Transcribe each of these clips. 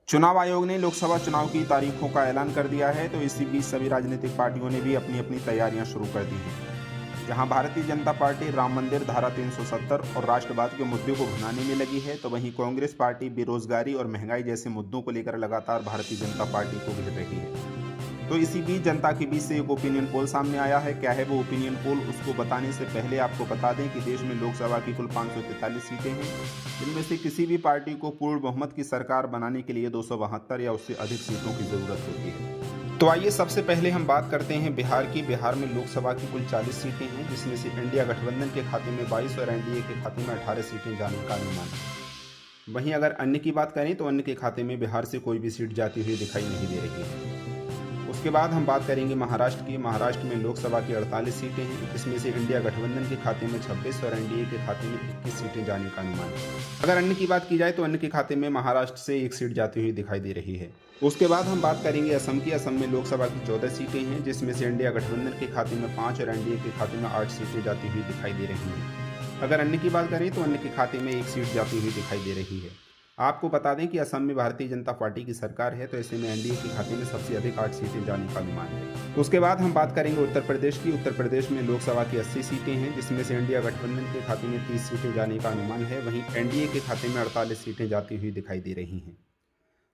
चुनाव आयोग ने लोकसभा चुनाव की तारीखों का ऐलान कर दिया है, तो इसी बीच सभी राजनीतिक पार्टियों ने भी अपनी अपनी तैयारियां शुरू कर दी हैं। जहां भारतीय जनता पार्टी राम मंदिर, धारा 370 और राष्ट्रवाद के मुद्दे को भुनाने में लगी है, तो वहीं कांग्रेस पार्टी बेरोजगारी और महंगाई जैसे मुद्दों को लेकर लगातार भारतीय जनता पार्टी को घेर रही है। तो इसी बीच जनता के बीच से एक ओपिनियन पोल सामने आया है। क्या है वो ओपिनियन पोल, उसको बताने से पहले आपको बता दें कि देश में लोकसभा की कुल 543 सीटें हैं, जिनमें से किसी भी पार्टी को पूर्ण बहुमत की सरकार बनाने के लिए 272 या उससे अधिक सीटों की जरूरत होती है। तो आइए सबसे पहले हम बात करते हैं बिहार की। बिहार में लोकसभा की कुल 40 सीटें हैं, जिसमें से इंडिया गठबंधन के खाते में 22 और एनडीए के खाते में 18 सीटें जाने का अनुमान है। वहीं अगर अन्य की बात करें तो अन्य के खाते में बिहार से कोई भी सीट जाती हुई दिखाई नहीं दे रही है। उसके बाद हम बात करेंगे महाराष्ट्र की। महाराष्ट्र में लोकसभा की 48 सीटें हैं, जिसमें से इंडिया गठबंधन के खाते में 26 और एनडीए के खाते में 21 सीटें जाने का अनुमान है। अगर अन्य की बात की जाए तो अन्य के खाते में महाराष्ट्र से एक सीट जाती हुई दिखाई दे रही है। उसके बाद हम बात करेंगे असम की। असम में लोकसभा की 14 सीटें हैं, जिसमें से इंडिया गठबंधन के खाते में 5 और एनडीए के खाते में 8 सीटें जाती हुई दिखाई दे रही हैं। अगर अन्य की बात करें तो अन्य के खाते में एक सीट जाती हुई दिखाई दे रही है। आपको बता दें कि असम में भारतीय जनता पार्टी की सरकार है, तो ऐसे में एनडीए के खाते में सबसे अधिक 8 सीटें जाने का अनुमान है। उसके बाद हम बात करेंगे उत्तर प्रदेश की। उत्तर प्रदेश में लोकसभा की 80 सीटें हैं, जिसमें से इंडिया गठबंधन के खाते में 30 सीटें जाने का अनुमान है। वहीं एनडीए के खाते में 48 सीटें जाती हुई दिखाई दे रही हैं।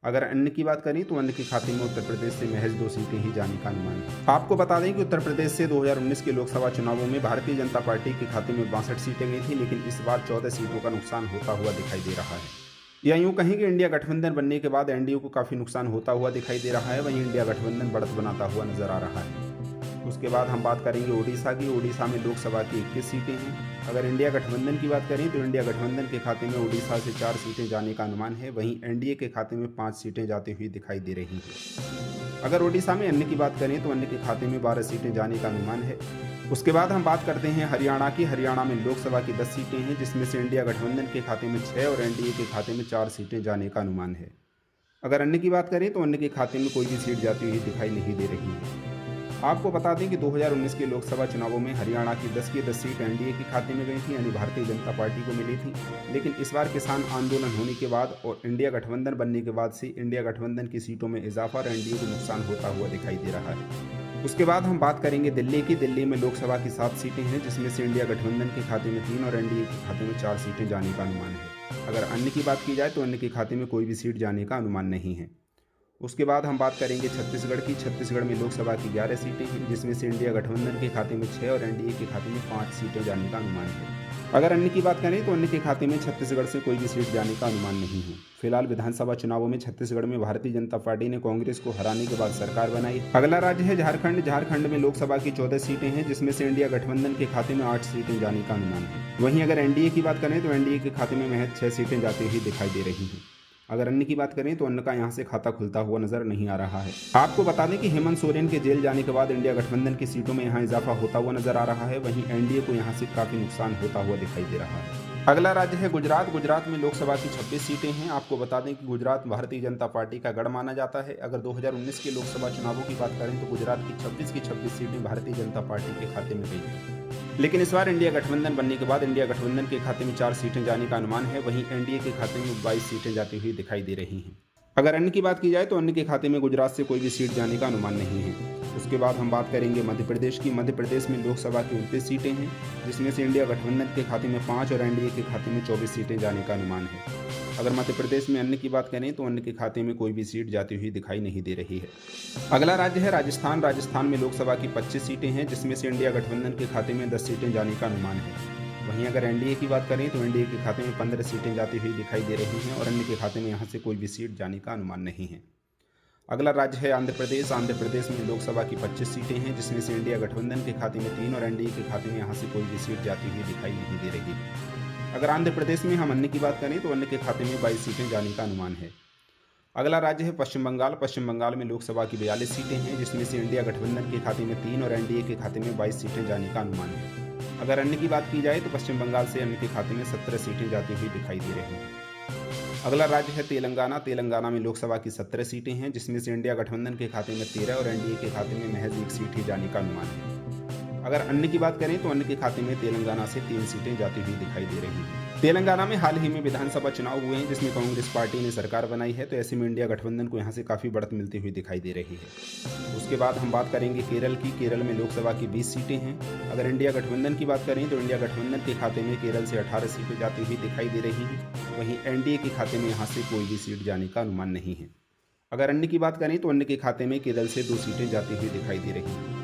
अगर अन्य की बात करें तो अन्य के खाते में उत्तर प्रदेश से महज 2 सीटें ही जाने का अनुमान है। आपको बता दें कि उत्तर प्रदेश से 2019 के लोकसभा चुनावों में भारतीय जनता पार्टी के खाते में 62 सीटें गई थी, लेकिन इस बार 14 सीटों का नुकसान होता हुआ दिखाई दे रहा है। या यूं कहें कि इंडिया गठबंधन बनने के बाद एनडीए को काफ़ी नुकसान होता हुआ दिखाई दे रहा है, वहीं इंडिया गठबंधन बढ़त बनाता हुआ नजर आ रहा है। उसके बाद हम बात करेंगे ओडिशा की। ओडिशा में लोकसभा की 21 सीटें हैं। अगर इंडिया गठबंधन की बात करें तो इंडिया गठबंधन के खाते में ओडिशा से 4 सीटें जाने का अनुमान है। वहीं एनडीए के खाते में 5 सीटें जाती हुई दिखाई दे रही हैं। अगर ओडिशा में अन्य की बात करें तो अन्य के खाते में 12 सीटें जाने का अनुमान है। उसके बाद हम बात करते हैं हरियाणा की। हरियाणा में लोकसभा की 10 सीटें हैं, जिसमें से इंडिया गठबंधन के खाते में 6 और एनडीए के खाते में 4 सीटें जाने का अनुमान है। अगर अन्य की बात करें तो अन्य के खाते में कोई भी सीट जाती हुई दिखाई नहीं दे रही है। आपको बता दें कि 2019 के लोकसभा चुनावों में हरियाणा की 10 की 10 सीट एनडीए के खाते में गई थी, यानी भारतीय जनता पार्टी को मिली थी। लेकिन इस बार किसान आंदोलन होने के बाद और इंडिया गठबंधन बनने के बाद से इंडिया गठबंधन की सीटों में इजाफा और एनडीए को नुकसान होता हुआ दिखाई दे रहा है। उसके बाद हम बात करेंगे दिल्ली की। दिल्ली में लोकसभा की 7 सीटें हैं, जिसमें से इंडिया गठबंधन के खाते में 3 और एनडीए के खाते में 4 सीटें जाने का अनुमान है। अगर अन्य की बात की जाए तो अन्य के खाते में कोई भी सीट जाने का अनुमान नहीं है। उसके बाद हम बात करेंगे छत्तीसगढ़ की। छत्तीसगढ़ में लोकसभा की 11 सीटें हैं, जिसमें से इंडिया गठबंधन के खाते में 6 और एनडीए के खाते में 5 सीटें जाने का अनुमान है। अगर अन्य की बात करें तो अन्य के खाते में छत्तीसगढ़ से कोई भी सीट जाने का अनुमान नहीं है। फिलहाल विधानसभा चुनावों में छत्तीसगढ़ में भारतीय जनता पार्टी ने कांग्रेस को हराने के बाद सरकार बनाई। अगला राज्य है झारखंड। झारखंड में लोकसभा की 14 सीटें हैं, जिसमें से इंडिया गठबंधन के खाते में 8 सीटें जाने का अनुमान है। वहीं अगर एनडीए की बात करें तो एनडीए के खाते में महज 6 सीटें जाती हुई दिखाई दे रही हैं। अगर अन्य की बात करें तो अन्य का यहां से खाता खुलता हुआ नजर नहीं आ रहा है। आपको बता दें कि हेमंत सोरेन के जेल जाने के बाद इंडिया गठबंधन की सीटों में यहां इजाफा होता हुआ नजर आ रहा है। वहीं एनडीए को यहां से काफी नुकसान होता हुआ दिखाई दे रहा है। अगला राज्य है गुजरात। गुजरात में लोकसभा की 26 सीटें हैं। आपको बता दें कि गुजरात भारतीय जनता पार्टी का गढ़ माना जाता है। अगर 2019 के लोकसभा चुनावों की बात करें तो गुजरात की 26 सीटें भारतीय जनता पार्टी के खाते में गई। लेकिन इस बार इंडिया गठबंधन बनने के बाद इंडिया गठबंधन के खाते में 4 सीटें जाने का अनुमान है। वहीं एनडीए के खाते में 22 सीटें जाती हुई दिखाई दे रही हैं। अगर अन्य की बात की जाए तो अन्य के खाते में गुजरात से कोई भी सीट जाने का अनुमान नहीं है। उसके बाद हम बात करेंगे मध्य प्रदेश की। मध्य प्रदेश में लोकसभा की 29 सीटें हैं, जिसमें से इंडिया गठबंधन के खाते में 5 और एनडीए के खाते में 24 सीटें जाने का अनुमान है। अगर मध्य प्रदेश में अन्य की बात करें तो अन्य के खाते में कोई भी सीट जाती हुई दिखाई नहीं दे रही है। अगला राज्य है राजस्थान। राजस्थान में लोकसभा की 25 सीटें हैं, जिसमें से इंडिया गठबंधन के खाते में 10 सीटें जाने का अनुमान है। वहीं अगर एनडीए की बात करें तो एनडीए के खाते में 15 सीटें जाती हुई दिखाई दे रही हैं और अन्य के खाते में यहां से कोई भी सीट जाने का अनुमान नहीं है। अगला राज्य है आंध्र प्रदेश। आंध्र प्रदेश में लोकसभा की 25 सीटें हैं, जिसमें से इंडिया गठबंधन के खाते में 3 और एनडीए के खाते में यहां से कोई भी सीट जाती हुई दिखाई नहीं दे रही है। अगर आंध्र प्रदेश में हम अन्य की बात करें तो अन्य के खाते में 22 सीटें जाने का अनुमान है। अगला राज्य है पश्चिम बंगाल। पश्चिम बंगाल में लोकसभा की 42 सीटें हैं, जिसमें से इंडिया गठबंधन के खाते में 3 और एनडीए के खाते में 22 सीटें जाने का अनुमान है। अगर अन्य की बात की जाए तो पश्चिम बंगाल से अन्य के खाते में 17 सीटें जाती हुई दिखाई दे रही हैं। अगला राज्य है तेलंगाना। तेलंगाना में लोकसभा की 17 सीटें हैं, जिसमें से इंडिया गठबंधन के खाते में 13 और एनडीए के खाते में महज 1 सीट ही जाने का अनुमान है। अगर अन्य की बात करें तो अन्य के खाते में तेलंगाना से 3 सीटें जाती हुई दिखाई दे रही हैं। तेलंगाना में हाल ही में विधानसभा चुनाव हुए हैं जिसमें कांग्रेस पार्टी ने सरकार बनाई है, तो ऐसे में इंडिया गठबंधन को यहां से काफ़ी बढ़त मिलती हुई दिखाई दे रही है। उसके बाद हम बात करेंगे केरल की। केरल में लोकसभा की 20 सीटें हैं। अगर इंडिया गठबंधन की बात करें तो इंडिया गठबंधन के खाते में केरल से 18 सीटें जाती हुई दिखाई दे रही हैं। वहीं एनडीए के खाते में यहाँ से कोई भी सीट जाने का अनुमान नहीं है। अगर अन्य की बात करें तो अन्य के खाते में केरल से 2 सीटें जाती हुई दिखाई दे रही हैं।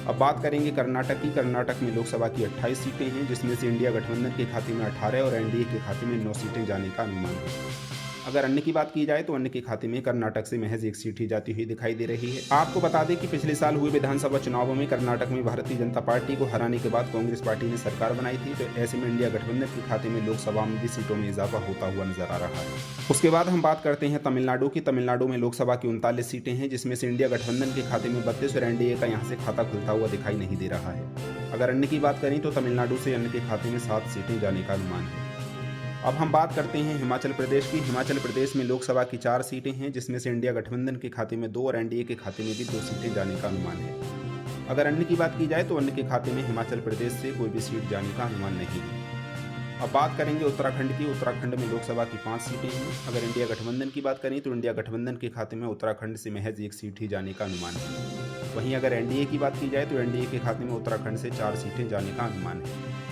अब बात करेंगे कर्नाटक की। कर्नाटक में लोकसभा की 28 सीटें हैं जिसमें से इंडिया गठबंधन के खाते में 18 और एनडीए के खाते में 9 सीटें जाने का अनुमान है। अगर अन्य की बात की जाए तो अन्य के खाते में कर्नाटक से महज 1 सीट ही जाती हुई दिखाई दे रही है। आपको बता दें कि पिछले साल हुए विधानसभा चुनावों में कर्नाटक में भारतीय जनता पार्टी को हराने के बाद कांग्रेस पार्टी ने सरकार बनाई थी, तो ऐसे में इंडिया गठबंधन के खाते में लोकसभा में भी सीटों में इजाफा होता हुआ नजर आ रहा है। उसके बाद हम बात करते हैं तमिलनाडु की। तमिलनाडु में लोकसभा की 39 सीटें हैं जिसमें से इंडिया गठबंधन के खाते में 32 और एनडीए का यहाँ से खाता खुलता हुआ दिखाई नहीं दे रहा है। अगर अन्य की बात करें तो तमिलनाडु से अन्य के खाते में 7 सीटें जाने का अनुमान है। अब हम बात करते हैं हिमाचल प्रदेश की। हिमाचल प्रदेश में लोकसभा की 4 सीटें हैं जिसमें से इंडिया गठबंधन के खाते में 2 और एनडीए के खाते में भी 2 सीटें जाने का अनुमान है। अगर अन्य की बात की जाए तो अन्य के खाते में हिमाचल प्रदेश से कोई भी सीट जाने का अनुमान नहीं है। अब बात करेंगे उत्तराखंड की। उत्तराखंड में लोकसभा की 5 सीटें हैं। अगर इंडिया गठबंधन की बात करें तो इंडिया गठबंधन के खाते में उत्तराखंड से महज 1 सीट ही जाने का अनुमान है। वहीं अगर एनडीए की बात की जाए तो एनडीए के खाते में उत्तराखंड से 4 सीटें जाने का अनुमान है।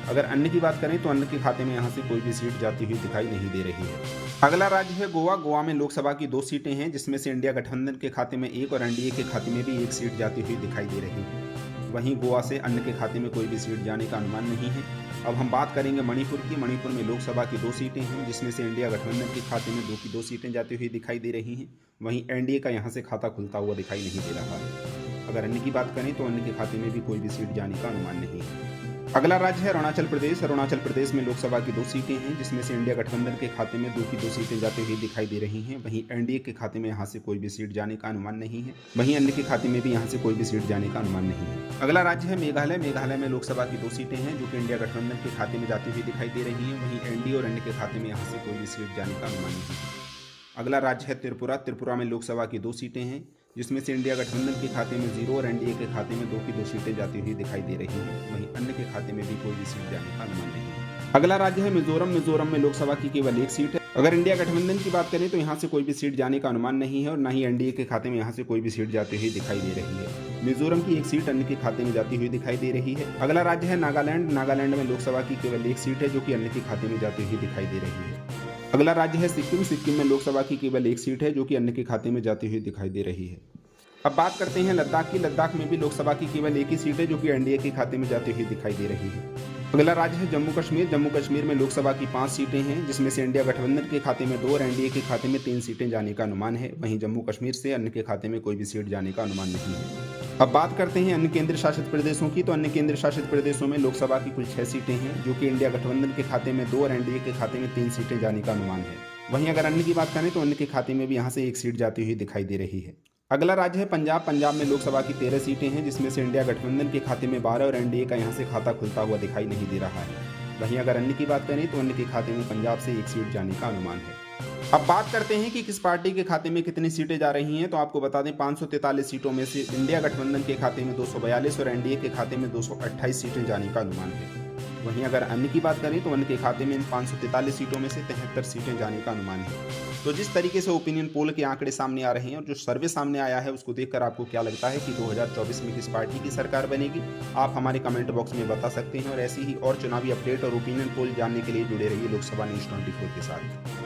अगर अन्य की बात करें तो अन्य के खाते में यहाँ से कोई भी सीट जाती हुई दिखाई नहीं दे रही है। अगला राज्य है गोवा। गोवा में लोकसभा की 2 सीटें हैं जिसमें से इंडिया गठबंधन के खाते में 1 और एनडीए के खाते में भी 1 सीट जाती हुई दिखाई दे रही है। वहीं गोवा से अन्य के खाते में कोई भी सीट जाने का अनुमान नहीं है। अब हम बात करेंगे मणिपुर की। मणिपुर में लोकसभा की 2 सीटें हैं जिसमें से इंडिया गठबंधन के खाते में 2 की 2 सीटें जाती हुई दिखाई दे रही हैं। वहीं एनडीए का यहाँ से खाता खुलता हुआ दिखाई नहीं दे रहा है। अगर अन्य की बात करें तो अन्य के खाते में भी कोई भी सीट जाने का अनुमान नहीं है। अगला राज्य है अरुणाचल प्रदेश। अरुणाचल प्रदेश में लोकसभा की 2 सीटें हैं जिसमें से इंडिया गठबंधन के खाते में 2 की 2 सीटें जाती हुई दिखाई दे रही हैं। वहीं एनडीए के खाते में यहाँ से कोई भी सीट जाने का अनुमान नहीं है। वहीं अन्य के खाते में भी यहाँ से कोई भी सीट जाने का अनुमान नहीं है। अगला राज्य है मेघालय। मेघालय में लोकसभा की 2 सीटें हैं जो कि इंडिया गठबंधन के खाते में जाती हुई दिखाई दे रही हैं। वहीं एनडीए और अन्य के खाते में यहाँ से कोई भी सीट जाने का अनुमान नहीं है। अगला राज्य है त्रिपुरा। त्रिपुरा में लोकसभा की 2 सीटें हैं जिसमें से इंडिया गठबंधन के खाते में 0 और एनडीए के खाते में 2 की 2 सीटें जाती हुई दिखाई दे रही हैं। वहीं अन्य के खाते में भी कोई भी सीट जाने का अनुमान नहीं है। अगला राज्य है मिजोरम। मिजोरम में लोकसभा की केवल 1 सीट है। अगर इंडिया गठबंधन की बात करें तो यहाँ से कोई भी सीट जाने का अनुमान नहीं है और न ही एनडीए के खाते में यहाँ से कोई भी सीट जाती हुई दिखाई दे रही है। मिजोरम की 1 सीट अन्य के खाते में जाती हुई दिखाई दे रही है। अगला राज्य है नागालैंड। नागालैंड में लोकसभा की केवल 1 सीट है जो कि अन्य के खाते में जाती हुई दिखाई दे रही है। अगला राज्य है सिक्किम। सिक्किम में लोकसभा की केवल 1 सीट है जो कि अन्य के खाते में जाती हुई दिखाई दे रही है। अब बात करते हैं लद्दाख की। लद्दाख में भी लोकसभा की केवल 1 ही सीट है जो कि एनडीए के खाते में जाती हुई दिखाई दे रही है। अगला राज्य है जम्मू कश्मीर। जम्मू कश्मीर में लोकसभा की 5 सीटें हैं जिसमें से इंडिया गठबंधन के खाते में 2 और एनडीए के खाते में 3 सीटें जाने का अनुमान है। वहीं जम्मू कश्मीर से अन्य के खाते में कोई भी सीट जाने का अनुमान नहीं है। अब बात करते हैं अन्य केंद्र शासित प्रदेशों की। तो अन्य केंद्र शासित प्रदेशों में लोकसभा की कुल 6 सीटें हैं जो कि इंडिया गठबंधन के खाते में 2 और एनडीए के खाते में 3 सीटें जाने का अनुमान है। वहीं अगर अन्य की बात करें तो अन्य के खाते में भी यहाँ से 1 सीट जाती हुई दिखाई दे रही है। अगला राज्य है पंजाब। पंजाब में लोकसभा की 13 सीटें हैं जिसमें से इंडिया गठबंधन के खाते में 12 और एनडीए का यहाँ से खाता खुलता हुआ दिखाई नहीं दे रहा है। वहीं अगर अन्य की बात करें तो अन्य के खाते में पंजाब से 1 सीट जाने का अनुमान है। अब बात करते हैं कि किस पार्टी के खाते में कितनी सीटें जा रही हैं। तो आपको बता दें 543 सीटों में से इंडिया गठबंधन के खाते में 242 और एनडीए के खाते में 228 सीटें जाने का अनुमान है। वहीं अगर अन्य की बात करें तो अन्य के खाते में इन 543 सीटों में से 73 सीटें जाने का अनुमान है। तो जिस तरीके से ओपिनियन पोल के आंकड़े सामने आ रहे हैं और जो सर्वे सामने आया है उसको देखकर आपको क्या लगता है कि 2024 में किस पार्टी की सरकार बनेगी, आप हमारे कमेंट बॉक्स में बता सकते हैं। और ऐसी ही और चुनावी अपडेट और ओपिनियन पोल जानने के लिए जुड़े रहिए लोकसभा न्यूज़ 24 के साथ।